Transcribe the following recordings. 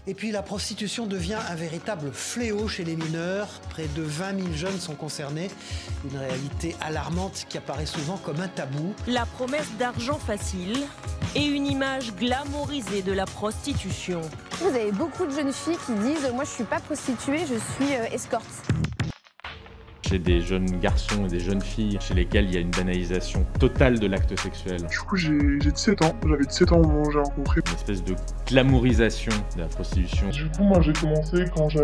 Et puis la prostitution devient un véritable fléau chez les mineurs. Près de 20 000 jeunes sont concernés. Une réalité alarmante qui apparaît souvent comme un tabou. La promesse d'argent facile et une image glamourisée de la prostitution. Vous avez beaucoup de jeunes filles qui disent « moi je suis pas prostituée, je suis escorte ». Chez des jeunes garçons et des jeunes filles chez lesquels il y a une banalisation totale de l'acte sexuel. Du coup, j'ai 17 ans. J'avais 17 ans au moment où j'ai rencontré. Une espèce de glamourisation de la prostitution. Du coup, moi, j'ai commencé quand je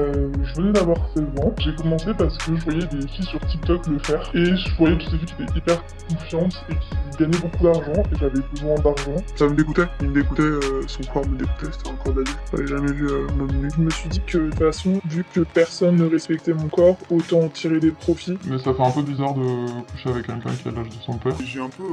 venais d'avoir 16 ans. J'ai commencé parce que je voyais des filles sur TikTok le faire. Et je voyais toutes ces filles qui étaient hyper confiantes et qui gagnaient beaucoup d'argent. Et j'avais besoin d'argent. Ça me dégoûtait. Il me dégoûtait, son corps me dégoûtait. C'était un corps d'adulte. J'avais jamais vu mon nez. Je me suis dit que de toute façon, vu que personne ne respectait mon corps, autant en tirer des profits. Mais ça fait un peu bizarre de coucher avec quelqu'un qui a l'âge de son père. J'ai un peu,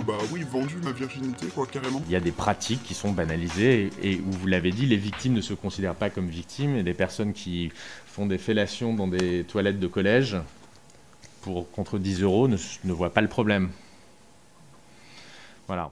vendu ma virginité, quoi, carrément. Il y a des pratiques qui sont banalisées et où, vous l'avez dit, les victimes ne se considèrent pas comme victimes et des personnes qui font des fellations dans des toilettes de collège contre 10 € ne voient pas le problème. Voilà.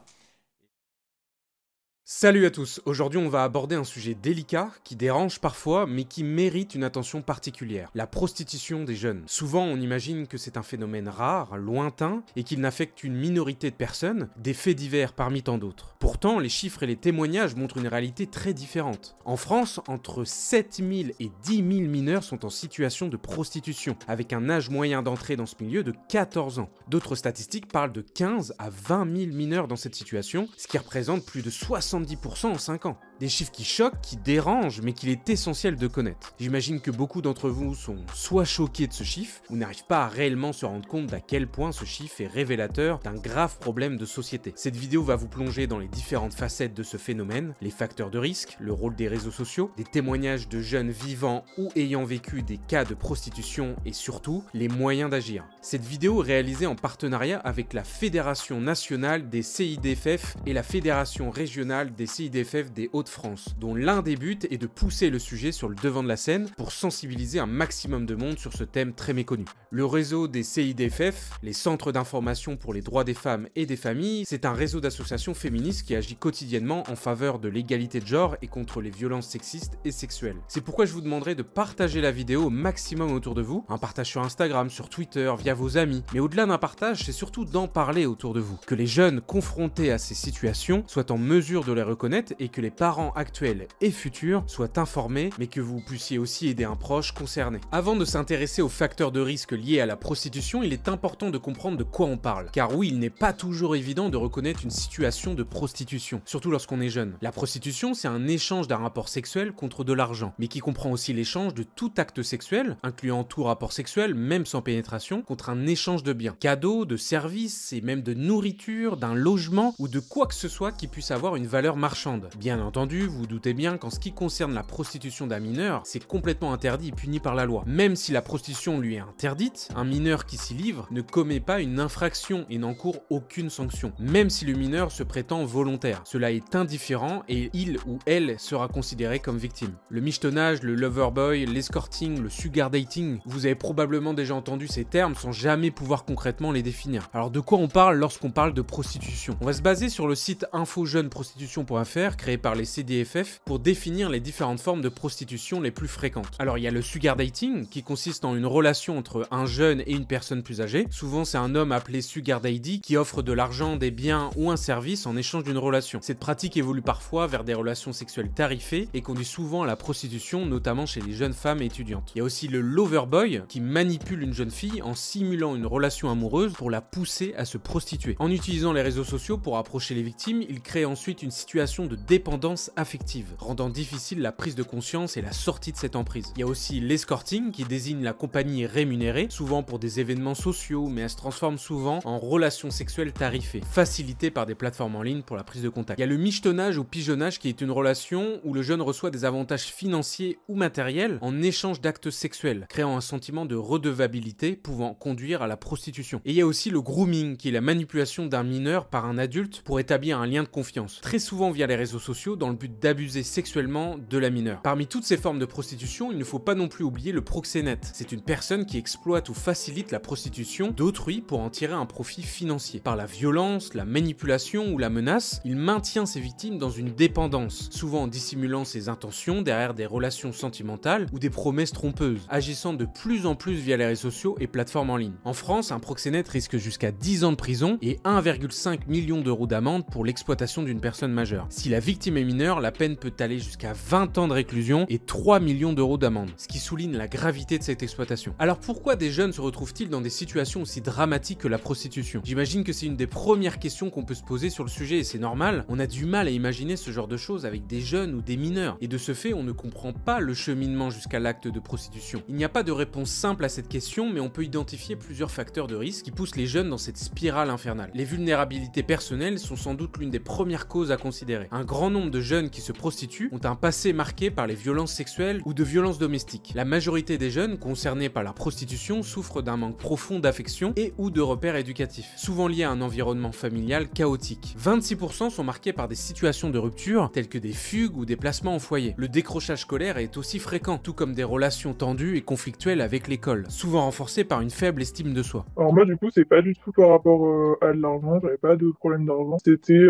Salut à tous, aujourd'hui on va aborder un sujet délicat, qui dérange parfois, mais qui mérite une attention particulière. La prostitution des jeunes. Souvent on imagine que c'est un phénomène rare, lointain, et qu'il n'affecte qu'une minorité de personnes, des faits divers parmi tant d'autres. Pourtant, les chiffres et les témoignages montrent une réalité très différente. En France, entre 7 000 et 10 000 mineurs sont en situation de prostitution, avec un âge moyen d'entrée dans ce milieu de 14 ans. D'autres statistiques parlent de 15 à 20 000 mineurs dans cette situation, ce qui représente plus de 70% en 5 ans. Des chiffres qui choquent, qui dérangent, mais qu'il est essentiel de connaître. J'imagine que beaucoup d'entre vous sont soit choqués de ce chiffre, ou n'arrivent pas à réellement se rendre compte d'à quel point ce chiffre est révélateur d'un grave problème de société. Cette vidéo va vous plonger dans les différentes facettes de ce phénomène, les facteurs de risque, le rôle des réseaux sociaux, des témoignages de jeunes vivant ou ayant vécu des cas de prostitution et surtout, les moyens d'agir. Cette vidéo est réalisée en partenariat avec la Fédération nationale des CIDFF et la Fédération régionale des CIDFF des Hauts-de-France, dont l'un des buts est de pousser le sujet sur le devant de la scène pour sensibiliser un maximum de monde sur ce thème très méconnu. Le réseau des CIDFF, les centres d'information pour les droits des femmes et des familles, c'est un réseau d'associations féministes qui agit quotidiennement en faveur de l'égalité de genre et contre les violences sexistes et sexuelles. C'est pourquoi je vous demanderai de partager la vidéo au maximum autour de vous, un partage sur Instagram, sur Twitter, via vos amis, mais au-delà d'un partage, c'est surtout d'en parler autour de vous, que les jeunes confrontés à ces situations soient en mesure de les reconnaître et que les parents actuels et futurs soient informés, mais que vous puissiez aussi aider un proche concerné. Avant de s'intéresser aux facteurs de risque liés à la prostitution, il est important de comprendre de quoi on parle. Car oui, il n'est pas toujours évident de reconnaître une situation de prostitution, surtout lorsqu'on est jeune. La prostitution, c'est un échange d'un rapport sexuel contre de l'argent, mais qui comprend aussi l'échange de tout acte sexuel, incluant tout rapport sexuel, même sans pénétration, contre un échange de biens, cadeaux, de services et même de nourriture, d'un logement ou de quoi que ce soit qui puisse avoir une valeur marchande. Bien entendu, vous vous doutez bien qu'en ce qui concerne la prostitution d'un mineur, c'est complètement interdit et puni par la loi. Même si la prostitution lui est interdite, un mineur qui s'y livre ne commet pas une infraction et n'encourt aucune sanction, même si le mineur se prétend volontaire. Cela est indifférent et il ou elle sera considéré comme victime. Le michetonnage, le loverboy, l'escorting, le sugar dating, vous avez probablement déjà entendu ces termes sans jamais pouvoir concrètement les définir. Alors de quoi on parle lorsqu'on parle de prostitution? On va se baser sur le site infojeunesprostitution.fr créé par les CDFF pour définir les différentes formes de prostitution les plus fréquentes. Alors il y a le sugar dating qui consiste en une relation entre un jeune et une personne plus âgée. Souvent c'est un homme appelé sugar daddy qui offre de l'argent, des biens ou un service en échange d'une relation. Cette pratique évolue parfois vers des relations sexuelles tarifées et conduit souvent à la prostitution, notamment chez les jeunes femmes étudiantes. Il y a aussi le loverboy qui manipule une jeune fille en simulant une relation amoureuse pour la pousser à se prostituer. En utilisant les réseaux sociaux pour approcher les victimes, il crée ensuite une situation de dépendance affective, rendant difficile la prise de conscience et la sortie de cette emprise. Il y a aussi l'escorting qui désigne la compagnie rémunérée, souvent pour des événements sociaux, mais elle se transforme souvent en relation sexuelle tarifée, facilitée par des plateformes en ligne pour la prise de contact. Il y a le michetonnage ou pigeonnage qui est une relation où le jeune reçoit des avantages financiers ou matériels en échange d'actes sexuels, créant un sentiment de redevabilité pouvant conduire à la prostitution. Et il y a aussi le grooming qui est la manipulation d'un mineur par un adulte pour établir un lien de confiance, très souvent via les réseaux sociaux dans le but d'abuser sexuellement de la mineure. Parmi toutes ces formes de prostitution, il ne faut pas non plus oublier le proxénète. C'est une personne qui exploite ou facilite la prostitution d'autrui pour en tirer un profit financier. Par la violence, la manipulation ou la menace, il maintient ses victimes dans une dépendance, souvent en dissimulant ses intentions derrière des relations sentimentales ou des promesses trompeuses, agissant de plus en plus via les réseaux sociaux et plateformes en ligne. En France, un proxénète risque jusqu'à 10 ans de prison et 1,5 million d'euros d'amende pour l'exploitation d'une personne majeure. Si la victime est mineure, la peine peut aller jusqu'à 20 ans de réclusion et 3 millions d'euros d'amende, ce qui souligne la gravité de cette exploitation. Alors pourquoi des jeunes se retrouvent-ils dans des situations aussi dramatiques que la prostitution? J'imagine que c'est une des premières questions qu'on peut se poser sur le sujet et c'est normal, on a du mal à imaginer ce genre de choses avec des jeunes ou des mineurs. Et de ce fait, on ne comprend pas le cheminement jusqu'à l'acte de prostitution. Il n'y a pas de réponse simple à cette question, mais on peut identifier plusieurs facteurs de risque qui poussent les jeunes dans cette spirale infernale. Les vulnérabilités personnelles sont sans doute l'une des premières causes à considérer. Un grand nombre de jeunes qui se prostituent ont un passé marqué par les violences sexuelles ou de violences domestiques. La majorité des jeunes concernés par la prostitution souffrent d'un manque profond d'affection et ou de repères éducatifs, souvent liés à un environnement familial chaotique. 26% sont marqués par des situations de rupture, telles que des fugues ou des placements en foyer. Le décrochage scolaire est aussi fréquent, tout comme des relations tendues et conflictuelles avec l'école, souvent renforcées par une faible estime de soi. Alors moi, du coup, c'est pas du tout par rapport à de l'argent, j'avais pas de problème d'argent. C'était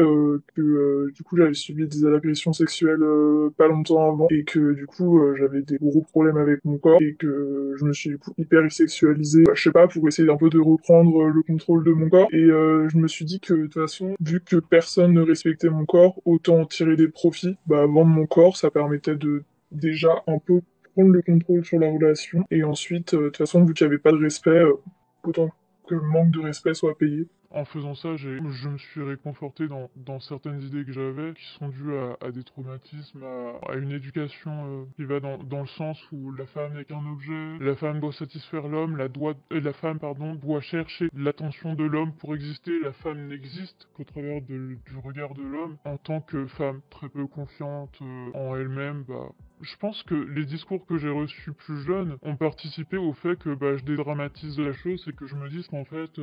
que du coup, j'avais subi des agressions sexuelles pas longtemps avant et que du coup, j'avais des gros problèmes avec mon corps et que je me suis du coup hyper sexualisé, je sais pas, pour essayer un peu de reprendre le contrôle de mon corps. Et je me suis dit que de toute façon, vu que personne ne respectait mon corps, autant tirer des profits. Vendre mon corps, ça permettait de déjà un peu prendre le contrôle sur la relation. Et ensuite, de toute façon, vu qu'il n'y avait pas de respect, autant que le manque de respect soit payé. En faisant ça, je me suis réconforté dans certaines idées que j'avais, qui sont dues à des traumatismes, à une éducation qui va dans le sens où la femme n'est qu'un objet, la femme doit satisfaire l'homme, la femme doit chercher l'attention de l'homme pour exister, la femme n'existe qu'au travers du regard de l'homme. En tant que femme très peu confiante en elle-même, je pense que les discours que j'ai reçus plus jeunes ont participé au fait que je dédramatise la chose et que je me dise qu'en fait,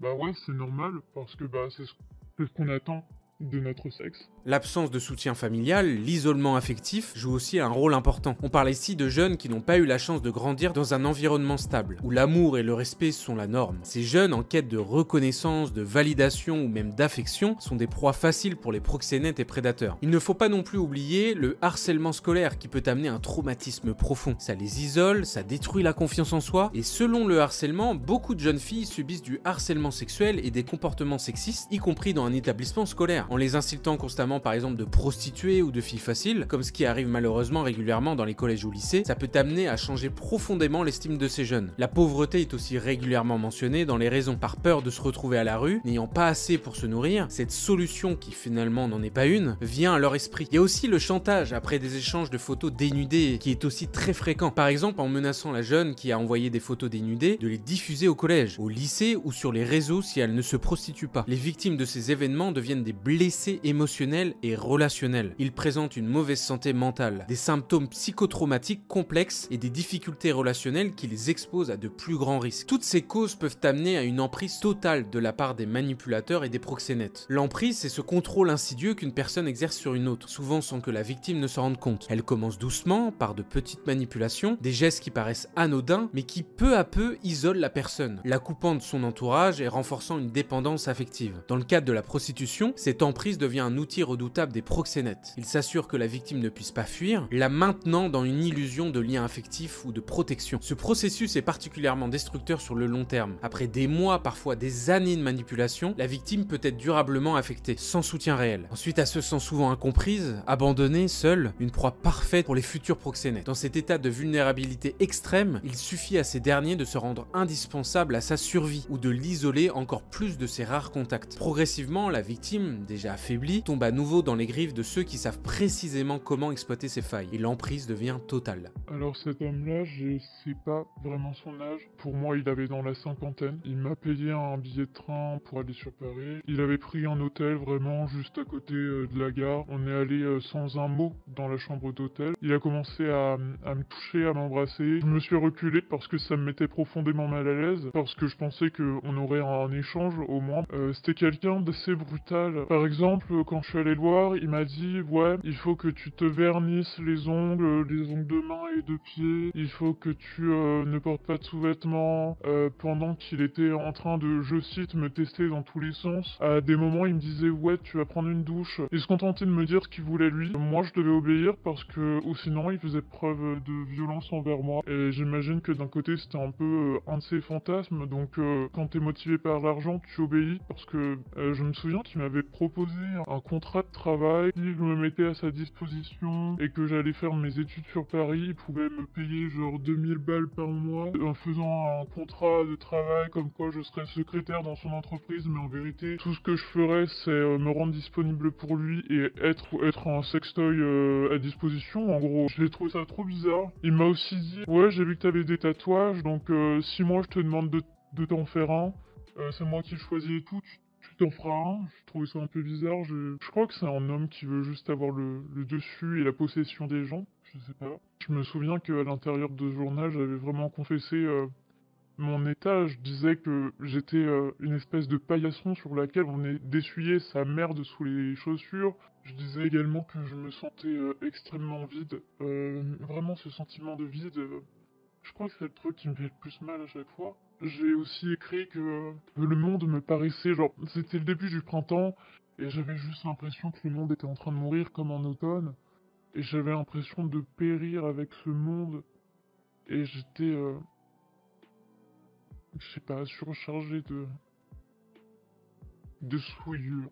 ouais, c'est normal, parce que c'est ce qu'on attend de notre sexe. L'absence de soutien familial, l'isolement affectif joue aussi un rôle important. On parle ici de jeunes qui n'ont pas eu la chance de grandir dans un environnement stable, où l'amour et le respect sont la norme. Ces jeunes en quête de reconnaissance, de validation ou même d'affection sont des proies faciles pour les proxénètes et prédateurs. Il ne faut pas non plus oublier le harcèlement scolaire qui peut amener un traumatisme profond. Ça les isole, ça détruit la confiance en soi, et selon le harcèlement, beaucoup de jeunes filles subissent du harcèlement sexuel et des comportements sexistes, y compris dans un établissement scolaire, en les insultant constamment par exemple de prostituées ou de filles faciles, comme ce qui arrive malheureusement régulièrement dans les collèges ou lycées. Ça peut amener à changer profondément l'estime de ces jeunes. La pauvreté est aussi régulièrement mentionnée dans les raisons. Par peur de se retrouver à la rue, n'ayant pas assez pour se nourrir, cette solution qui finalement n'en est pas une, vient à leur esprit. Il y a aussi le chantage après des échanges de photos dénudées qui est aussi très fréquent. Par exemple en menaçant la jeune qui a envoyé des photos dénudées de les diffuser au collège, au lycée ou sur les réseaux si elle ne se prostitue pas. Les victimes de ces événements deviennent des blessés émotionnels et relationnels. Ils présentent une mauvaise santé mentale, des symptômes psychotraumatiques complexes et des difficultés relationnelles qui les exposent à de plus grands risques. Toutes ces causes peuvent amener à une emprise totale de la part des manipulateurs et des proxénètes. L'emprise, c'est ce contrôle insidieux qu'une personne exerce sur une autre, souvent sans que la victime ne s'en rende compte. Elle commence doucement, par de petites manipulations, des gestes qui paraissent anodins, mais qui peu à peu isolent la personne, la coupant de son entourage et renforçant une dépendance affective. Dans le cadre de la prostitution, cette emprise devient un outil redoutable des proxénètes. Ils s'assurent que la victime ne puisse pas fuir, la maintenant dans une illusion de lien affectif ou de protection. Ce processus est particulièrement destructeur sur le long terme. Après des mois, parfois des années de manipulation, la victime peut être durablement affectée, sans soutien réel. Ensuite, elle se sent souvent incomprise, abandonnée, seule, une proie parfaite pour les futurs proxénètes. Dans cet état de vulnérabilité extrême, il suffit à ces derniers de se rendre indispensables à sa survie ou de l'isoler encore plus de ses rares contacts. Progressivement, la victime, déjà affaiblie, tombe à nouveau dans les griffes de ceux qui savent précisément comment exploiter ses failles, et l'emprise devient totale. Alors cet homme-là, je sais pas vraiment son âge. Pour moi, il avait dans la cinquantaine. Il m'a payé un billet de train pour aller sur Paris. Il avait pris un hôtel vraiment juste à côté de la gare. On est allé sans un mot dans la chambre d'hôtel. Il a commencé à me toucher, à m'embrasser. Je me suis reculé parce que ça me mettait profondément mal à l'aise, parce que je pensais qu'on aurait un échange au moins. C'était quelqu'un d'assez brutal. Par Par exemple, quand je suis allé le voir, il m'a dit « Ouais, il faut que tu te vernisses les ongles de main et de pied, il faut que tu ne portes pas de sous-vêtements. » Pendant qu'il était en train de, je cite, me tester dans tous les sens, à des moments il me disait « Ouais, tu vas prendre une douche. » Il se contentait de me dire ce qu'il voulait lui. Moi, je devais obéir parce que, ou sinon, il faisait preuve de violence envers moi. Et j'imagine que d'un côté, c'était un peu un de ses fantasmes. Donc, quand t'es motivé par l'argent, tu obéis parce que je me souviens qu'il m'avait proposé un contrat de travail, si je me mettais à sa disposition et que j'allais faire mes études sur Paris, il pouvait me payer genre 2000 balles par mois en faisant un contrat de travail comme quoi je serais secrétaire dans son entreprise, mais en vérité, tout ce que je ferais, c'est me rendre disponible pour lui et être un sextoy à disposition. En gros, j'ai trouvé ça trop bizarre. Il m'a aussi dit « Ouais, j'ai vu que t'avais des tatouages, donc si moi je te demande de t'en faire un, c'est moi qui choisis et tout, tu t'en feras un. » Je trouvais ça un peu bizarre. Je crois que c'est un homme qui veut juste avoir le dessus et la possession des gens. Je sais pas. Je me souviens qu'à l'intérieur de ce journal, j'avais vraiment confessé mon état. Je disais que j'étais une espèce de paillasson sur laquelle on est d'essuyer sa merde sous les chaussures. Je disais également que je me sentais extrêmement vide. Vraiment ce sentiment de vide, je crois que c'est le truc qui me fait le plus mal à chaque fois. J'ai aussi écrit que le monde me paraissait genre... C'était le début du printemps, et j'avais juste l'impression que le monde était en train de mourir comme en automne. Et j'avais l'impression de périr avec ce monde. Et j'étais... je sais pas, surchargé de souillure.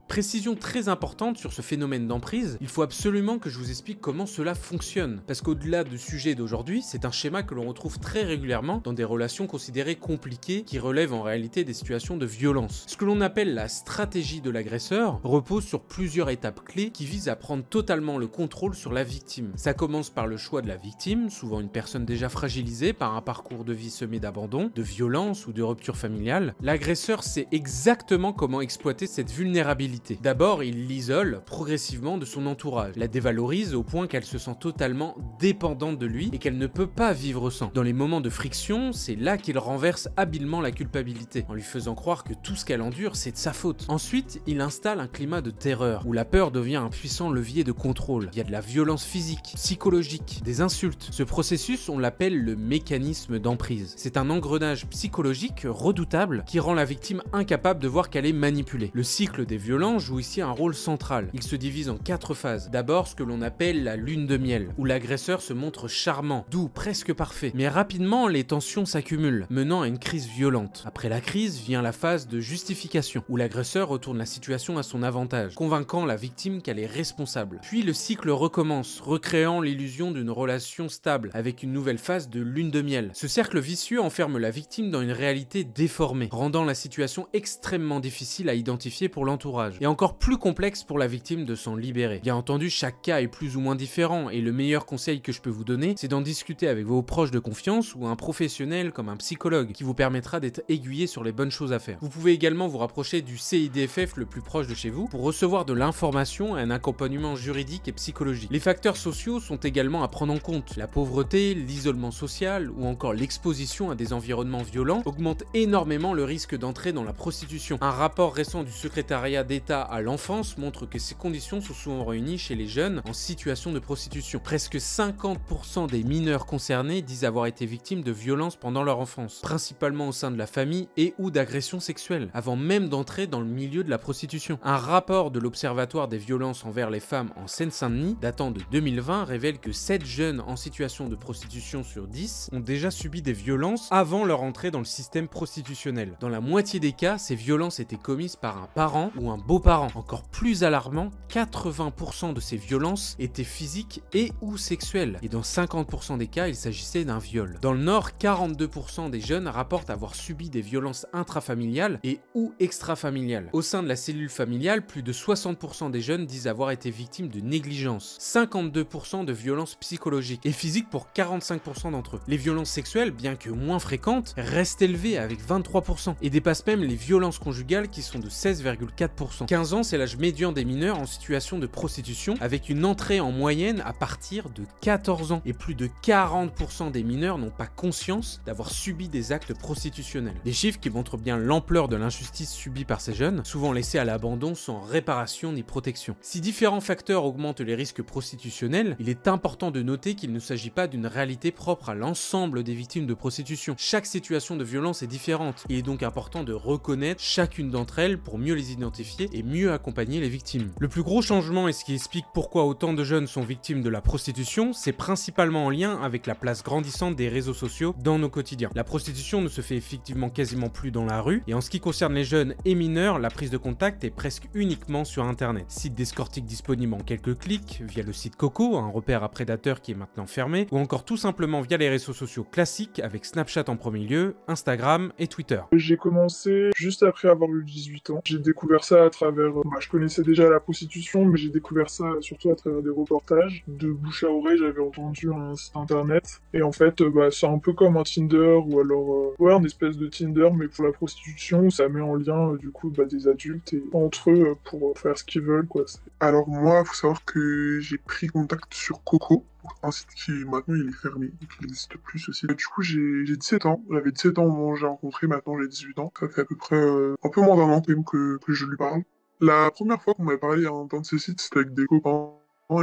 Précision très importante sur ce phénomène d'emprise, il faut absolument que je vous explique comment cela fonctionne. Parce qu'au-delà du sujet d'aujourd'hui, c'est un schéma que l'on retrouve très régulièrement dans des relations considérées compliquées qui relèvent en réalité des situations de violence. Ce que l'on appelle la stratégie de l'agresseur repose sur plusieurs étapes clés qui visent à prendre totalement le contrôle sur la victime. Ça commence par le choix de la victime, souvent une personne déjà fragilisée par un parcours de vie semé d'abandon, de violence ou de rupture familiale. L'agresseur sait exactement comment exploiter cette vulnérabilité. D'abord, il l'isole progressivement de son entourage, la dévalorise au point qu'elle se sent totalement dépendante de lui et qu'elle ne peut pas vivre sans. Dans les moments de friction, c'est là qu'il renverse habilement la culpabilité, en lui faisant croire que tout ce qu'elle endure, c'est de sa faute. Ensuite, il installe un climat de terreur, où la peur devient un puissant levier de contrôle. Il y a de la violence physique, psychologique, des insultes. Ce processus, on l'appelle le mécanisme d'emprise. C'est un engrenage psychologique redoutable qui rend la victime incapable de voir qu'elle est manipulée. Le cycle des violences joue ici un rôle central. Il se divise en 4 phases. D'abord, ce que l'on appelle la lune de miel, où l'agresseur se montre charmant, doux, presque parfait. Mais rapidement, les tensions s'accumulent, menant à une crise violente. Après la crise, vient la phase de justification, où l'agresseur retourne la situation à son avantage, convainquant la victime qu'elle est responsable. Puis le cycle recommence, recréant l'illusion d'une relation stable, avec une nouvelle phase de lune de miel. Ce cercle vicieux enferme la victime dans une réalité déformée, rendant la situation extrêmement difficile à identifier pour l'entourage. Et encore plus complexe pour la victime de s'en libérer. Bien entendu, chaque cas est plus ou moins différent et le meilleur conseil que je peux vous donner, c'est d'en discuter avec vos proches de confiance ou un professionnel comme un psychologue qui vous permettra d'être aiguillé sur les bonnes choses à faire. Vous pouvez également vous rapprocher du CIDFF le plus proche de chez vous pour recevoir de l'information et un accompagnement juridique et psychologique. Les facteurs sociaux sont également à prendre en compte. La pauvreté, l'isolement social ou encore l'exposition à des environnements violents augmentent énormément le risque d'entrer dans la prostitution. Un rapport récent du secrétariat d'État à l'enfance montre que ces conditions sont souvent réunies chez les jeunes en situation de prostitution. Presque 50% des mineurs concernés disent avoir été victimes de violences pendant leur enfance, principalement au sein de la famille et ou d'agressions sexuelles, avant même d'entrer dans le milieu de la prostitution. Un rapport de l'Observatoire des violences envers les femmes en Seine-Saint-Denis, datant de 2020, révèle que 7 jeunes en situation de prostitution sur 10 ont déjà subi des violences avant leur entrée dans le système prostitutionnel. Dans la moitié des cas, ces violences étaient commises par un parent ou un beau-parent. Encore plus alarmant, 80% de ces violences étaient physiques et ou sexuelles. Et dans 50% des cas, il s'agissait d'un viol. Dans le Nord, 42% des jeunes rapportent avoir subi des violences intrafamiliales et ou extrafamiliales. Au sein de la cellule familiale, plus de 60% des jeunes disent avoir été victimes de négligence. 52% de violences psychologiques et physiques pour 45% d'entre eux. Les violences sexuelles, bien que moins fréquentes, restent élevées avec 23% et dépassent même les violences conjugales qui sont de 16,4%. 40%. 15 ans, c'est l'âge médian des mineurs en situation de prostitution, avec une entrée en moyenne à partir de 14 ans. Et plus de 40% des mineurs n'ont pas conscience d'avoir subi des actes prostitutionnels. Des chiffres qui montrent bien l'ampleur de l'injustice subie par ces jeunes, souvent laissés à l'abandon sans réparation ni protection. Si différents facteurs augmentent les risques prostitutionnels, il est important de noter qu'il ne s'agit pas d'une réalité propre à l'ensemble des victimes de prostitution. Chaque situation de violence est différente. Il est donc important de reconnaître chacune d'entre elles pour mieux les identifier et mieux accompagner les victimes. Le plus gros changement et ce qui explique pourquoi autant de jeunes sont victimes de la prostitution, c'est principalement en lien avec la place grandissante des réseaux sociaux dans nos quotidiens. La prostitution ne se fait effectivement quasiment plus dans la rue, et en ce qui concerne les jeunes et mineurs, la prise de contact est presque uniquement sur internet. Site d'escorting disponible en quelques clics, via le site Coco, un repère à prédateurs qui est maintenant fermé, ou encore tout simplement via les réseaux sociaux classiques avec Snapchat en premier lieu, Instagram et Twitter. J'ai commencé juste après avoir eu 18 ans. J'ai découvert ça à travers... je connaissais déjà la prostitution, mais j'ai découvert ça surtout à travers des reportages. De bouche à oreille, j'avais entendu un site internet. Et en fait, c'est un peu comme un Tinder, ou alors... un espèce de Tinder, mais pour la prostitution, ça met en lien, du coup, des adultes et entre eux pour faire ce qu'ils veulent, quoi. Alors moi, faut savoir que j'ai pris contact sur Coco, un site qui maintenant il est fermé, qui n'existe plus ce site. Du coup j'ai 17 ans, j'avais 17 ans au moment où j'ai rencontré, maintenant j'ai 18 ans. Ça fait à peu près un peu moins d'un an quand même que je lui parle. La première fois qu'on m'avait parlé à un de ces sites, c'était avec des copains,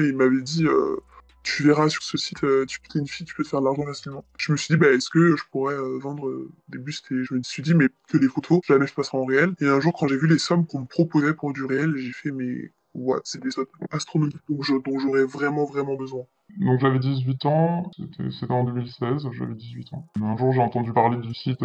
et ils m'avaient dit tu verras sur ce site, t'es une fille, tu peux te faire de l'argent facilement. Je me suis dit, est-ce que je pourrais vendre des bustes, et je me suis dit, mais que des photos, jamais je passerai en réel. Et un jour, quand j'ai vu les sommes qu'on me proposait pour du réel, j'ai fait, mais ouais, c'est des sommes astronomiques dont j'aurais vraiment besoin. Donc j'avais 18 ans, c'était en 2016, j'avais 18 ans. Un jour, j'ai entendu parler du site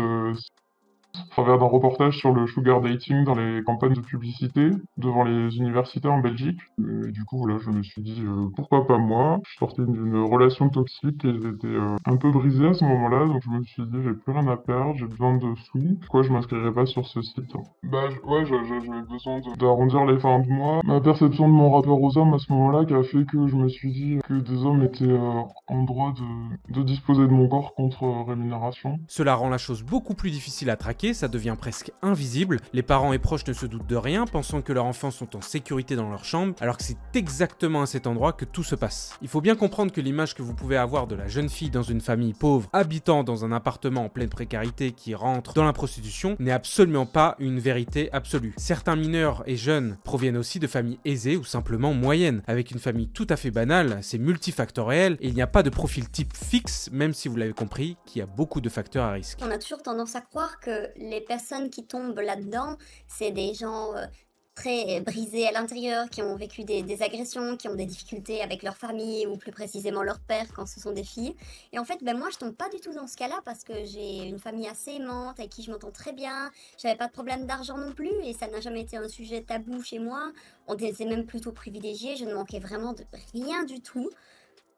à travers d'un reportage sur le sugar dating dans les campagnes de publicité devant les universités en Belgique. Et du coup, voilà, je me suis dit, pourquoi pas moi? Je sortais d'une relation toxique et j'étais un peu brisé à ce moment-là, donc je me suis dit, j'ai plus rien à perdre, j'ai besoin de sous. Pourquoi je m'inscrirais pas sur ce site? J'avais besoin d'arrondir les fins de mois. Ma perception de mon rapport aux hommes à ce moment-là qui a fait que je me suis dit que des hommes étaient en droit de disposer de mon corps contre rémunération. Cela rend la chose beaucoup plus difficile à traquer, ça devient presque invisible. Les parents et proches ne se doutent de rien, pensant que leurs enfants sont en sécurité dans leur chambre, alors que c'est exactement à cet endroit que tout se passe. Il faut bien comprendre que l'image que vous pouvez avoir de la jeune fille dans une famille pauvre, habitant dans un appartement en pleine précarité qui rentre dans la prostitution, n'est absolument pas une vérité absolue. Certains mineurs et jeunes proviennent aussi de familles aisées ou simplement moyennes. Avec une famille tout à fait banale, c'est multifactoriel et il n'y a pas de profil type fixe, même si vous l'avez compris, qu'il y a beaucoup de facteurs à risque. On a toujours tendance à croire que les personnes qui tombent là-dedans, c'est des gens très brisés à l'intérieur, qui ont vécu des agressions, qui ont des difficultés avec leur famille, ou plus précisément leur père quand ce sont des filles. Et en fait, moi je tombe pas du tout dans ce cas-là, parce que j'ai une famille assez aimante, avec qui je m'entends très bien, j'avais pas de problème d'argent non plus, et ça n'a jamais été un sujet tabou chez moi. On était même plutôt privilégiés, je ne manquais vraiment de rien du tout.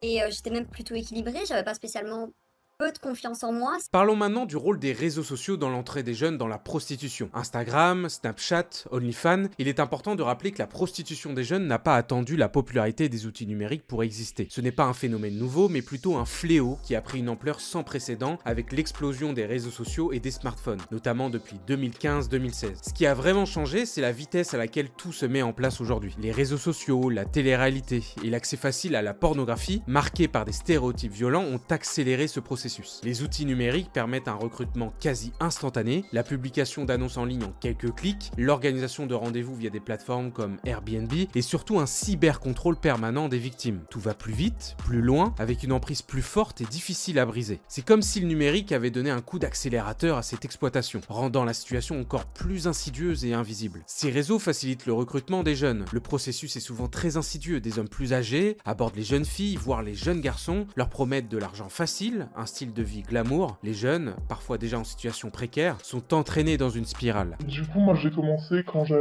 Et j'étais même plutôt équilibrée, j'avais pas spécialement peu de confiance en moi. Parlons maintenant du rôle des réseaux sociaux dans l'entrée des jeunes dans la prostitution. Instagram, Snapchat, OnlyFans, il est important de rappeler que la prostitution des jeunes n'a pas attendu la popularité des outils numériques pour exister. Ce n'est pas un phénomène nouveau, mais plutôt un fléau qui a pris une ampleur sans précédent avec l'explosion des réseaux sociaux et des smartphones, notamment depuis 2015-2016. Ce qui a vraiment changé, c'est la vitesse à laquelle tout se met en place aujourd'hui. Les réseaux sociaux, la télé-réalité et l'accès facile à la pornographie, marqués par des stéréotypes violents, ont accéléré ce processus. Les outils numériques permettent un recrutement quasi instantané, la publication d'annonces en ligne en quelques clics, l'organisation de rendez-vous via des plateformes comme Airbnb et surtout un cybercontrôle permanent des victimes. Tout va plus vite, plus loin, avec une emprise plus forte et difficile à briser. C'est comme si le numérique avait donné un coup d'accélérateur à cette exploitation, rendant la situation encore plus insidieuse et invisible. Ces réseaux facilitent le recrutement des jeunes. Le processus est souvent très insidieux. Des hommes plus âgés abordent les jeunes filles, voire les jeunes garçons, leur promettent de l'argent facile, un style de vie glamour. Les jeunes, parfois déjà en situation précaire, sont entraînés dans une spirale. Du coup, moi j'ai commencé quand je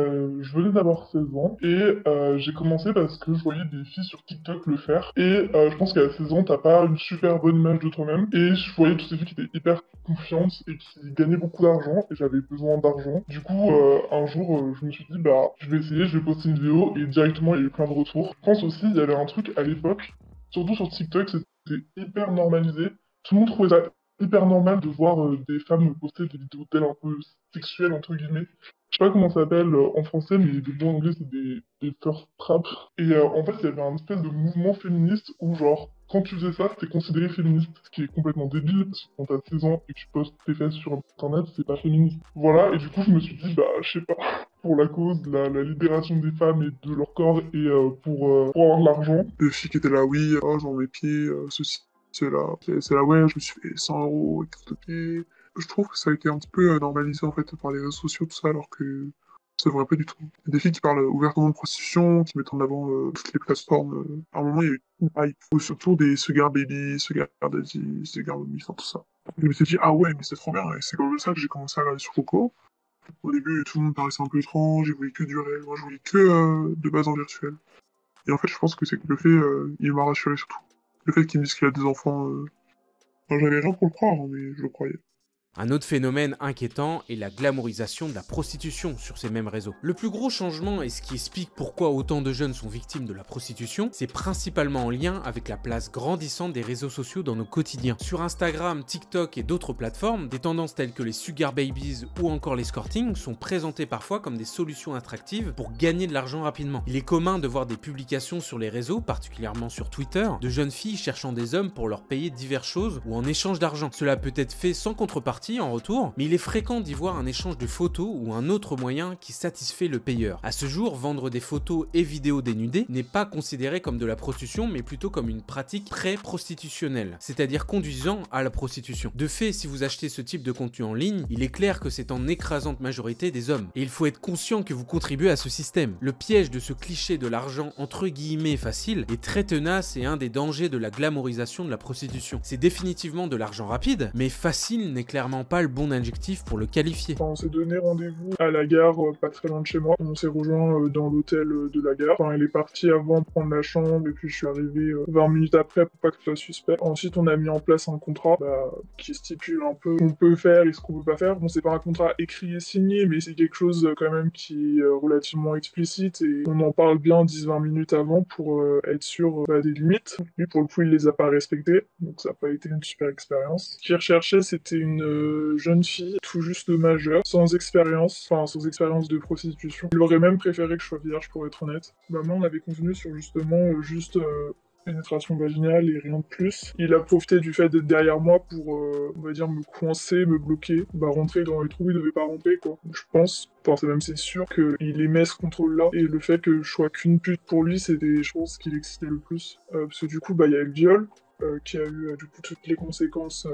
venais d'avoir 16 ans et j'ai commencé parce que je voyais des filles sur TikTok le faire et je pense qu'à 16 ans t'as pas une super bonne image de toi-même et je voyais toutes ces filles qui étaient hyper confiantes et qui gagnaient beaucoup d'argent et j'avais besoin d'argent. Du coup, un jour je me suis dit je vais essayer, je vais poster une vidéo et directement il y a eu plein de retours. Je pense aussi il y avait un truc à l'époque, surtout sur TikTok, c'était hyper normalisé. Tout le monde trouvait ça hyper normal de voir des femmes poster des vidéos d'elles un peu sexuelles, entre guillemets. Je sais pas comment ça s'appelle en français, mais le mot anglais, c'est des thirst traps. Et en fait, il y avait un espèce de mouvement féministe où, genre, quand tu faisais ça, c'était considéré féministe, ce qui est complètement débile, parce que quand t'as 16 ans et que tu postes tes fesses sur Internet, c'est pas féministe. Voilà, et du coup, je me suis dit, bah, je sais pas, pour la cause de la libération des femmes et de leur corps, et pour avoir de l'argent. Des filles qui étaient là, oui, oh, genre mes pieds, ceci, cela. C'est là, ouais, je me suis fait 100 € et tout, et je trouve que ça a été un petit peu normalisé en fait par les réseaux sociaux, tout ça, alors que ça devrait pas du tout. Il y a des filles qui parlent ouvertement de prostitution, qui mettent en avant toutes les plateformes. À un moment, il y a eu une hype, ou surtout des Sugar Baby, Sugar Daddy, Sugar Mommy, enfin tout ça. Je me suis dit, ah ouais, mais c'est trop bien, et c'est comme ça que j'ai commencé à regarder sur Coco. Au début, tout le monde paraissait un peu étrange, ils voulaient que du réel, moi je voulais que de base en virtuel. Et en fait, je pense que c'est que le fait, il m'a rassuré surtout. Le fait qu'il me dise qu'il a des enfants, enfin, j'avais rien pour le croire, hein, mais je le croyais. Un autre phénomène inquiétant est la glamourisation de la prostitution sur ces mêmes réseaux. Le plus gros changement et ce qui explique pourquoi autant de jeunes sont victimes de la prostitution, c'est principalement en lien avec la place grandissante des réseaux sociaux dans nos quotidiens. Sur Instagram, TikTok et d'autres plateformes, des tendances telles que les sugar babies ou encore l'escorting sont présentées parfois comme des solutions attractives pour gagner de l'argent rapidement. Il est commun de voir des publications sur les réseaux, particulièrement sur Twitter, de jeunes filles cherchant des hommes pour leur payer diverses choses ou en échange d'argent. Cela peut être fait sans contrepartie en retour, mais il est fréquent d'y voir un échange de photos ou un autre moyen qui satisfait le payeur. À ce jour, vendre des photos et vidéos dénudées n'est pas considéré comme de la prostitution, mais plutôt comme une pratique pré-prostitutionnelle, c'est-à-dire conduisant à la prostitution. De fait, si vous achetez ce type de contenu en ligne, il est clair que c'est en écrasante majorité des hommes. Et il faut être conscient que vous contribuez à ce système. Le piège de ce cliché de l'argent entre guillemets facile est très tenace et un des dangers de la glamourisation de la prostitution. C'est définitivement de l'argent rapide, mais facile n'est clairement pas le bon adjectif pour le qualifier. Enfin, on s'est donné rendez-vous à la gare, pas très loin de chez moi. On s'est rejoint dans l'hôtel de la gare. Enfin, elle est partie avant de prendre la chambre et puis je suis arrivé 20 minutes après pour pas que ce soit suspect. Ensuite, on a mis en place un contrat qui stipule un peu ce qu'on peut faire et ce qu'on peut pas faire. Bon, c'est pas un contrat écrit et signé, mais c'est quelque chose quand même qui est relativement explicite et on en parle bien 10-20 minutes avant pour être sûr des limites. Lui, pour le coup, il les a pas respectées, donc ça n'a pas été une super expérience. Ce qu'il recherchait, c'était une jeune fille tout juste majeure, sans expérience de prostitution. Il aurait même préféré que je sois vierge pour être honnête. Maman, on avait convenu sur justement pénétration vaginale et rien de plus. Il a profité du fait d'être derrière moi pour, on va dire, me coincer, me bloquer, rentrer dans les trous où il devait pas rentrer, quoi. Je pense, c'est sûr qu'il aimait ce contrôle-là, et le fait que je sois qu'une pute pour lui, c'est des choses qui l'excitaient le plus. Parce que du coup, il y a eu le viol, qui a eu du coup toutes les conséquences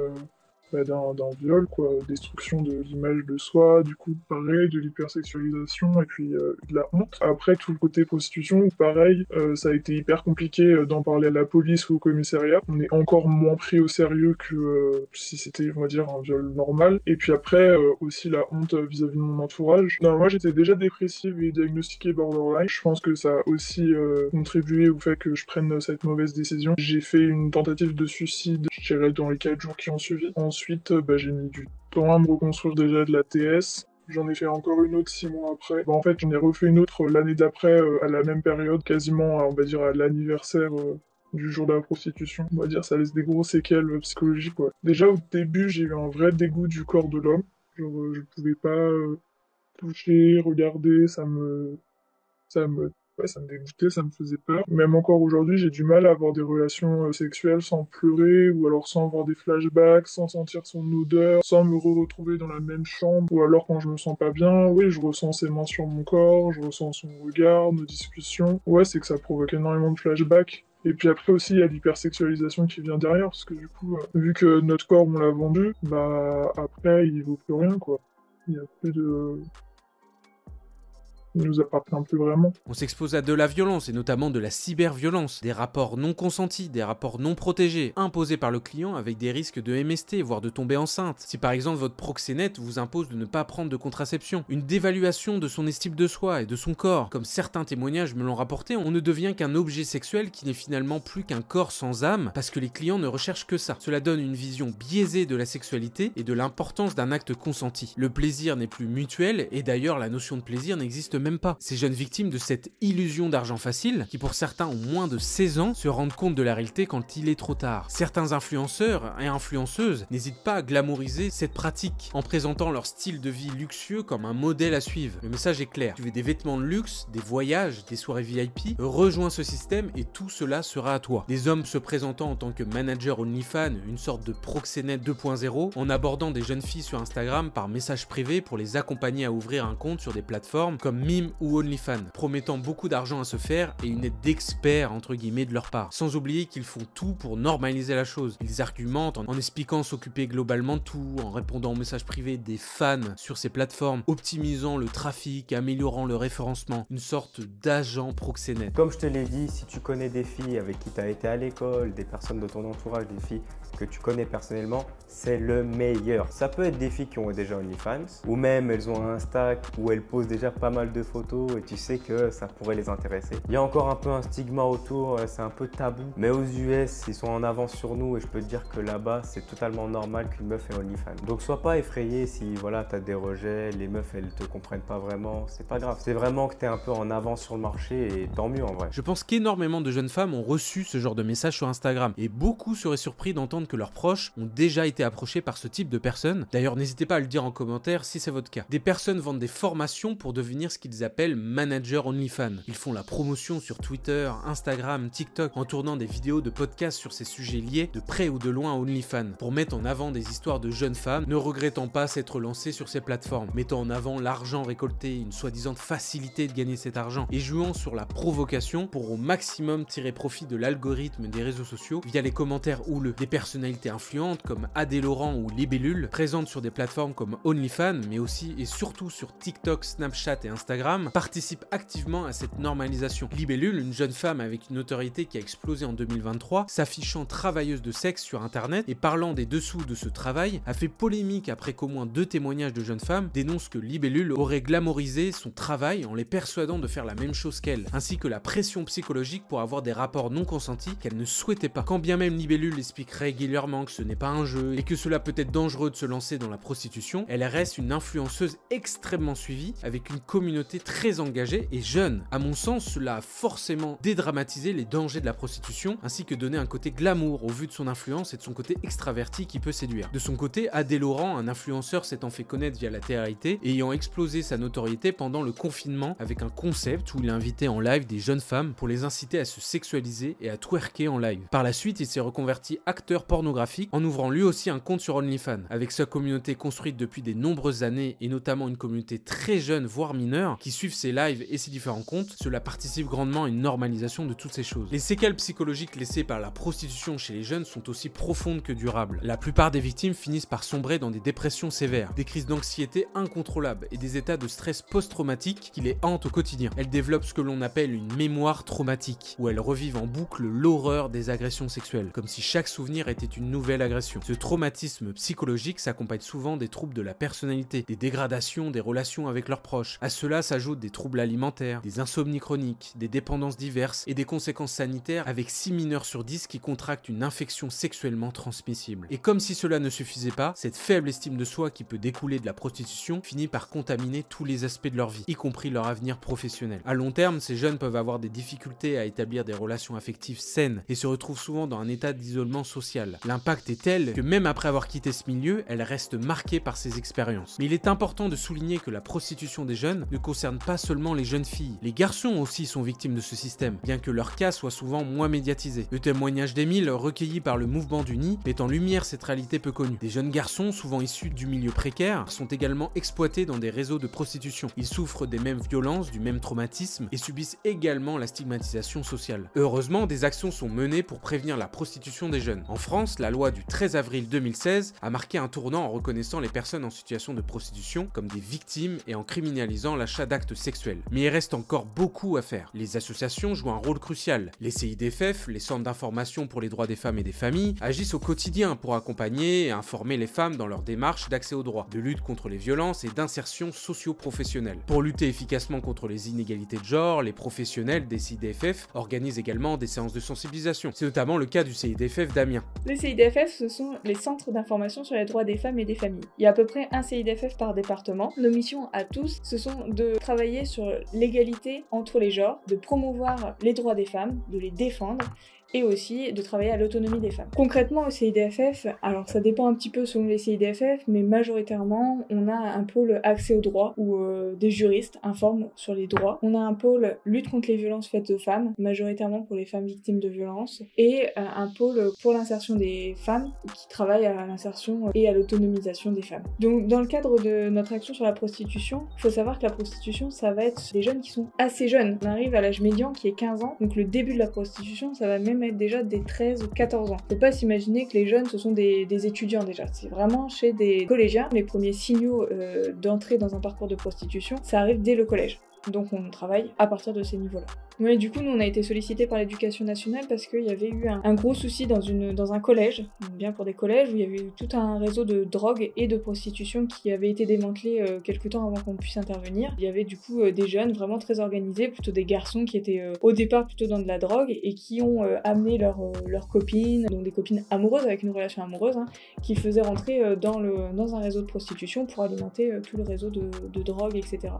d'un viol, quoi, destruction de l'image de soi, du coup, pareil, de l'hypersexualisation, et puis de la honte. Après, tout le côté prostitution, pareil, ça a été hyper compliqué d'en parler à la police ou au commissariat. On est encore moins pris au sérieux que si c'était, on va dire, un viol normal. Et puis après, aussi la honte vis-à-vis de mon entourage. Non, moi, j'étais déjà dépressive et diagnostiquée borderline. Je pense que ça a aussi contribué au fait que je prenne cette mauvaise décision. J'ai fait une tentative de suicide, je dirais, dans les 4 jours qui ont suivi. Ensuite, j'ai mis du temps à me reconstruire déjà de la TS. J'en ai fait encore une autre 6 mois après. En fait, j'en ai refait une autre l'année d'après, à la même période, quasiment, on va dire, à l'anniversaire du jour de la prostitution. On va dire, ça laisse des gros séquelles psychologiques, quoi. Déjà, au début, j'ai eu un vrai dégoût du corps de l'homme. Genre, je pouvais pas toucher, regarder, ça me dégoûtait, ça me faisait peur. Même encore aujourd'hui, j'ai du mal à avoir des relations sexuelles sans pleurer, ou alors sans avoir des flashbacks, sans sentir son odeur, sans me retrouver dans la même chambre, ou alors quand je me sens pas bien, oui, je ressens ses mains sur mon corps, je ressens son regard, nos discussions. Ouais, c'est que ça provoque énormément de flashbacks. Et puis après aussi, il y a l'hypersexualisation qui vient derrière, parce que du coup, vu que notre corps, on l'a vendu, après, il vaut plus rien, quoi. Il y a plus de... Il nous appartient plus vraiment. On s'expose à de la violence, et notamment de la cyberviolence, des rapports non consentis, des rapports non protégés, imposés par le client avec des risques de MST, voire de tomber enceinte. Si par exemple votre proxénète vous impose de ne pas prendre de contraception, une dévaluation de son estime de soi et de son corps, comme certains témoignages me l'ont rapporté, on ne devient qu'un objet sexuel qui n'est finalement plus qu'un corps sans âme, parce que les clients ne recherchent que ça. Cela donne une vision biaisée de la sexualité et de l'importance d'un acte consenti. Le plaisir n'est plus mutuel, et d'ailleurs la notion de plaisir n'existe même pas. Ces jeunes victimes de cette illusion d'argent facile, qui pour certains ont moins de 16 ans, se rendent compte de la réalité quand il est trop tard. Certains influenceurs et influenceuses n'hésitent pas à glamouriser cette pratique en présentant leur style de vie luxueux comme un modèle à suivre. Le message est clair. Tu veux des vêtements de luxe, des voyages, des soirées VIP, rejoins ce système et tout cela sera à toi. Des hommes se présentant en tant que manager OnlyFans, une sorte de proxénète 2.0, en abordant des jeunes filles sur Instagram par message privé pour les accompagner à ouvrir un compte sur des plateformes comme Mime ou OnlyFans, promettant beaucoup d'argent à se faire et une aide d'experts entre guillemets de leur part. Sans oublier qu'ils font tout pour normaliser la chose. Ils argumentent en expliquant s'occuper globalement de tout, en répondant aux messages privés des fans sur ces plateformes, optimisant le trafic, améliorant le référencement, une sorte d'agent proxénète. Comme je te l'ai dit, si tu connais des filles avec qui tu as été à l'école, des personnes de ton entourage, des filles que tu connais personnellement, c'est le meilleur. Ça peut être des filles qui ont déjà OnlyFans, ou même elles ont un Insta où elles posent déjà pas mal de photos et tu sais que ça pourrait les intéresser. Il y a encore un peu un stigma autour, c'est un peu tabou, mais aux US, ils sont en avance sur nous et je peux te dire que là-bas, c'est totalement normal qu'une meuf ait OnlyFans. Donc sois pas effrayé si voilà, tu as des rejets, les meufs elles te comprennent pas vraiment, c'est pas grave. C'est vraiment que tu es un peu en avance sur le marché et tant mieux en vrai. Je pense qu'énormément de jeunes femmes ont reçu ce genre de messages sur Instagram et beaucoup seraient surpris d'entendre que leurs proches ont déjà été approchés par ce type de personnes. D'ailleurs, n'hésitez pas à le dire en commentaire si c'est votre cas. Des personnes vendent des formations pour devenir ce qu'ils appellent manager OnlyFans. Ils font la promotion sur Twitter, Instagram, TikTok en tournant des vidéos de podcasts sur ces sujets liés de près ou de loin à OnlyFans pour mettre en avant des histoires de jeunes femmes ne regrettant pas s'être lancées sur ces plateformes, mettant en avant l'argent récolté, une soi-disant facilité de gagner cet argent et jouant sur la provocation pour au maximum tirer profit de l'algorithme des réseaux sociaux via les commentaires houleux. Des personnalités influentes comme Adé Laurent ou Libellule, présentes sur des plateformes comme OnlyFans, mais aussi et surtout sur TikTok, Snapchat et Instagram, participent activement à cette normalisation. Libellule, une jeune femme avec une notoriété qui a explosé en 2023, s'affichant travailleuse de sexe sur internet et parlant des dessous de ce travail, a fait polémique après qu'au moins 2 témoignages de jeunes femmes dénoncent que Libellule aurait glamourisé son travail en les persuadant de faire la même chose qu'elle, ainsi que la pression psychologique pour avoir des rapports non consentis qu'elle ne souhaitait pas. Quand bien même Libellule explique régulièrement que ce n'est pas un jeu et que cela peut être dangereux de se lancer dans la prostitution, elle reste une influenceuse extrêmement suivie avec une communauté très engagée et jeune. À mon sens, cela a forcément dédramatisé les dangers de la prostitution ainsi que donné un côté glamour au vu de son influence et de son côté extraverti qui peut séduire. De son côté, Adé Laurent, un influenceur s'étant fait connaître via la télé-réalité et ayant explosé sa notoriété pendant le confinement avec un concept où il a invité en live des jeunes femmes pour les inciter à se sexualiser et à twerker en live. Par la suite, il s'est reconverti acteur pornographique en ouvrant lui aussi un compte sur OnlyFans. Avec sa communauté construite depuis des nombreuses années et notamment une communauté très jeune voire mineure qui suivent ses lives et ses différents comptes, cela participe grandement à une normalisation de toutes ces choses. Les séquelles psychologiques laissées par la prostitution chez les jeunes sont aussi profondes que durables. La plupart des victimes finissent par sombrer dans des dépressions sévères, des crises d'anxiété incontrôlables et des états de stress post-traumatique qui les hantent au quotidien. Elles développent ce que l'on appelle une mémoire traumatique, où elles revivent en boucle l'horreur des agressions sexuelles, comme si chaque souvenir était une nouvelle agression. Ce traumatisme psychologique s'accompagne souvent des troubles de la personnalité, des dégradations des relations avec leurs proches. À cela s'ajoutent des troubles alimentaires, des insomnies chroniques, des dépendances diverses et des conséquences sanitaires avec 6 mineurs sur 10 qui contractent une infection sexuellement transmissible. Et comme si cela ne suffisait pas, cette faible estime de soi qui peut découler de la prostitution finit par contaminer tous les aspects de leur vie, y compris leur avenir professionnel. À long terme, ces jeunes peuvent avoir des difficultés à établir des relations affectives saines et se retrouvent souvent dans un état d'isolement social. L'impact est tel que même après avoir quitté ce milieu, elles restent marquées par ces expériences. Mais il est important de souligner que la prostitution des jeunes ne concerne pas seulement les jeunes filles. Les garçons aussi sont victimes de ce système, bien que leur cas soit souvent moins médiatisé. Le témoignage d'Émile, recueilli par le mouvement du Nid, met en lumière cette réalité peu connue. Des jeunes garçons, souvent issus du milieu précaire, sont également exploités dans des réseaux de prostitution. Ils souffrent des mêmes violences, du même traumatisme et subissent également la stigmatisation sociale. Heureusement, des actions sont menées pour prévenir la prostitution des jeunes. En France, la loi du 13 avril 2016 a marqué un tournant en reconnaissant les personnes en situation de prostitution comme des victimes et en criminalisant l'achat d'actes sexuels. Mais il reste encore beaucoup à faire. Les associations jouent un rôle crucial. Les CIDFF, les centres d'information pour les droits des femmes et des familles, agissent au quotidien pour accompagner et informer les femmes dans leur démarche d'accès aux droits, de lutte contre les violences et d'insertion socio-professionnelle. Pour lutter efficacement contre les inégalités de genre, les professionnels des CIDFF organisent également des séances de sensibilisation. C'est notamment le cas du CIDFF d'Amiens. Les CIDFF, ce sont les centres d'information sur les droits des femmes et des familles. Il y a à peu près un CIDFF par département. Nos missions à tous, ce sont de travailler sur l'égalité entre les genres, de promouvoir les droits des femmes, de les défendre, et aussi de travailler à l'autonomie des femmes. Concrètement, au CIDFF, alors ça dépend un petit peu selon les CIDFF, mais majoritairement, on a un pôle accès aux droits, où des juristes informent sur les droits. On a un pôle lutte contre les violences faites aux femmes, majoritairement pour les femmes victimes de violences, et un pôle pour l'insertion des femmes, qui travaille à l'insertion et à l'autonomisation des femmes. Donc, dans le cadre de notre action sur la prostitution, il faut savoir que la prostitution, ça va être des jeunes qui sont assez jeunes. On arrive à l'âge médian qui est 15 ans, donc le début de la prostitution, ça va même être déjà des 13 ou 14 ans. Faut pas s'imaginer que les jeunes, ce sont des étudiants déjà. C'est vraiment chez des collégiens. Les premiers signaux d'entrée dans un parcours de prostitution, ça arrive dès le collège. Donc on travaille à partir de ces niveaux-là. Ouais, du coup, nous on a été sollicités par l'éducation nationale parce qu'il y avait eu un gros souci dans un collège, bien pour des collèges, où il y avait eu tout un réseau de drogue et de prostitution qui avait été démantelé quelques temps avant qu'on puisse intervenir. Il y avait du coup des jeunes vraiment très organisés, plutôt des garçons qui étaient au départ plutôt dans de la drogue et qui ont amené leurs copines, donc des copines amoureuses avec une relation amoureuse, qui faisaient rentrer dans un réseau de prostitution pour alimenter tout le réseau de drogue, etc.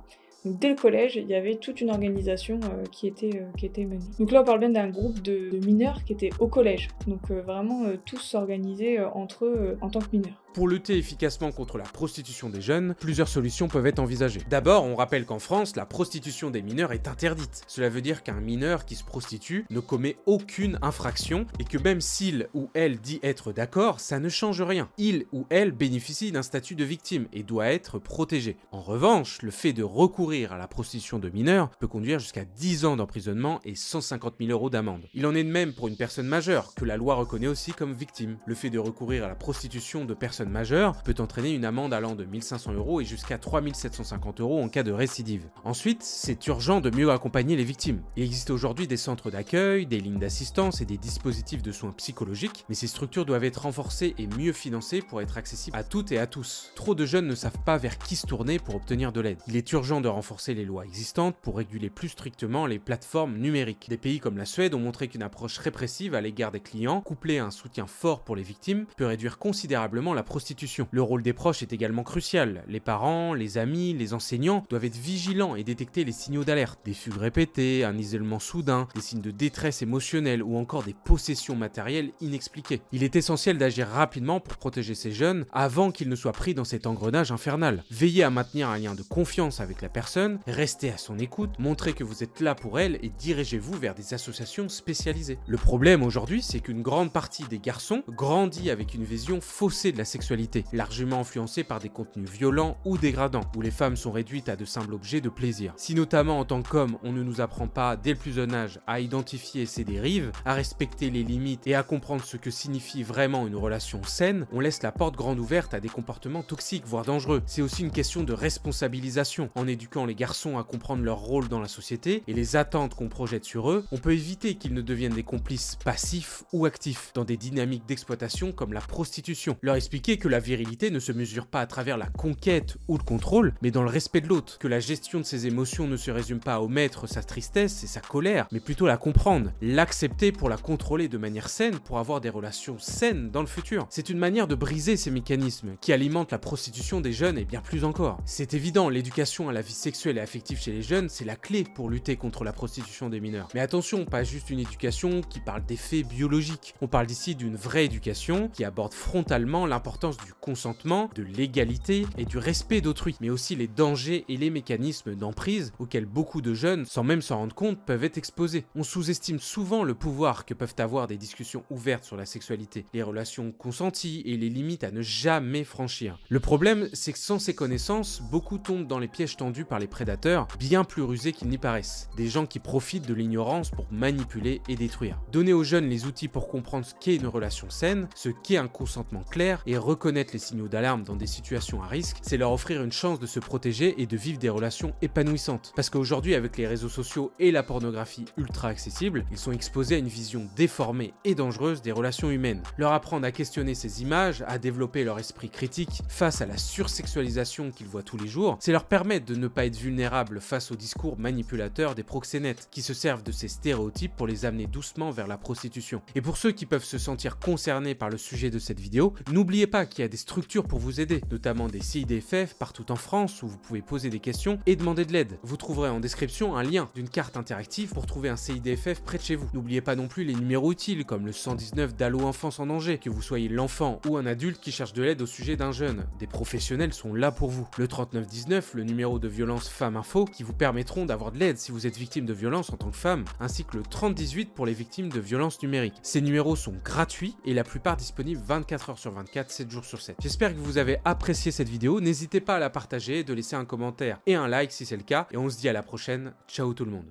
Donc dès le collège, il y avait toute une organisation qui était menée. Donc là, on parle bien d'un groupe de mineurs qui étaient au collège. Donc vraiment tous s'organiser entre eux en tant que mineurs. Pour lutter efficacement contre la prostitution des jeunes, plusieurs solutions peuvent être envisagées. D'abord, on rappelle qu'en France, la prostitution des mineurs est interdite. Cela veut dire qu'un mineur qui se prostitue ne commet aucune infraction et que même s'il ou elle dit être d'accord, ça ne change rien. Il ou elle bénéficie d'un statut de victime et doit être protégé. En revanche, le fait de recourir à la prostitution de mineurs peut conduire jusqu'à 10 ans d'emprisonnement et 150 000 € d'amende. Il en est de même pour une personne majeure, que la loi reconnaît aussi comme victime. Le fait de recourir à la prostitution de personnes majeures peut entraîner une amende allant de 1 500 € et jusqu'à 3 750 € en cas de récidive. Ensuite, c'est urgent de mieux accompagner les victimes. Il existe aujourd'hui des centres d'accueil, des lignes d'assistance et des dispositifs de soins psychologiques, mais ces structures doivent être renforcées et mieux financées pour être accessibles à toutes et à tous. Trop de jeunes ne savent pas vers qui se tourner pour obtenir de l'aide. Il est urgent de renforcer les lois existantes pour réguler plus strictement les plateformes numériques. Des pays comme la Suède ont montré qu'une approche répressive à l'égard des clients, couplée à un soutien fort pour les victimes, peut réduire considérablement la prostitution. Le rôle des proches est également crucial. Les parents, les amis, les enseignants doivent être vigilants et détecter les signaux d'alerte. Des fugues répétées, un isolement soudain, des signes de détresse émotionnelle ou encore des possessions matérielles inexpliquées. Il est essentiel d'agir rapidement pour protéger ces jeunes avant qu'ils ne soient pris dans cet engrenage infernal. Veillez à maintenir un lien de confiance avec la personne, restez à son écoute, montrez que vous êtes là pour elle et dirigez-vous vers des associations spécialisées. Le problème aujourd'hui, c'est qu'une grande partie des garçons grandit avec une vision faussée de la sexualité, largement influencée par des contenus violents ou dégradants, où les femmes sont réduites à de simples objets de plaisir. Si notamment en tant qu'homme, on ne nous apprend pas dès le plus jeune âge à identifier ces dérives, à respecter les limites et à comprendre ce que signifie vraiment une relation saine, on laisse la porte grande ouverte à des comportements toxiques, voire dangereux. C'est aussi une question de responsabilisation. En éduquant les garçons à comprendre leur rôle dans la société et les attentes qu'on projette sur eux, on peut éviter qu'ils ne deviennent des complices passifs ou actifs dans des dynamiques d'exploitation comme la prostitution. Leur expliquer que la virilité ne se mesure pas à travers la conquête ou le contrôle, mais dans le respect de l'autre, que la gestion de ses émotions ne se résume pas à omettre sa tristesse et sa colère, mais plutôt la comprendre, l'accepter pour la contrôler de manière saine, pour avoir des relations saines dans le futur. C'est une manière de briser ces mécanismes qui alimentent la prostitution des jeunes et bien plus encore. C'est évident, l'éducation à la vie sexuelle et affective chez les jeunes, c'est la clé pour lutter contre la prostitution des mineurs. Mais attention, pas juste une éducation qui parle d'effets biologiques. On parle ici d'une vraie éducation qui aborde frontalement l'importance du consentement, de l'égalité et du respect d'autrui, mais aussi les dangers et les mécanismes d'emprise auxquels beaucoup de jeunes, sans même s'en rendre compte, peuvent être exposés. On sous-estime souvent le pouvoir que peuvent avoir des discussions ouvertes sur la sexualité, les relations consenties et les limites à ne jamais franchir. Le problème, c'est que sans ces connaissances, beaucoup tombent dans les pièges tendus par les prédateurs, bien plus rusés qu'ils n'y paraissent. Des gens qui profitent de l'ignorance pour manipuler et détruire. Donner aux jeunes les outils pour comprendre ce qu'est une relation saine, ce qu'est un consentement clair et reconnaître les signaux d'alarme dans des situations à risque, c'est leur offrir une chance de se protéger et de vivre des relations épanouissantes. Parce qu'aujourd'hui, avec les réseaux sociaux et la pornographie ultra accessible, ils sont exposés à une vision déformée et dangereuse des relations humaines. Leur apprendre à questionner ces images, à développer leur esprit critique face à la sursexualisation qu'ils voient tous les jours, c'est leur permettre de ne pas pas être vulnérable face aux discours manipulateurs des proxénètes, qui se servent de ces stéréotypes pour les amener doucement vers la prostitution. Et pour ceux qui peuvent se sentir concernés par le sujet de cette vidéo, n'oubliez pas qu'il y a des structures pour vous aider, notamment des CIDFF partout en France où vous pouvez poser des questions et demander de l'aide. Vous trouverez en description un lien d'une carte interactive pour trouver un CIDFF près de chez vous. N'oubliez pas non plus les numéros utiles comme le 119 d'Allo Enfance en danger, que vous soyez l'enfant ou un adulte qui cherche de l'aide au sujet d'un jeune. Des professionnels sont là pour vous. Le 3919, le numéro de violence Femmes Info, qui vous permettront d'avoir de l'aide si vous êtes victime de violence en tant que femme, ainsi que le 3018 pour les victimes de violences numériques. Ces numéros sont gratuits et la plupart disponibles 24 h sur 24, 7 jours sur 7. J'espère que vous avez apprécié cette vidéo, n'hésitez pas à la partager, de laisser un commentaire et un like si c'est le cas, et on se dit à la prochaine, ciao tout le monde.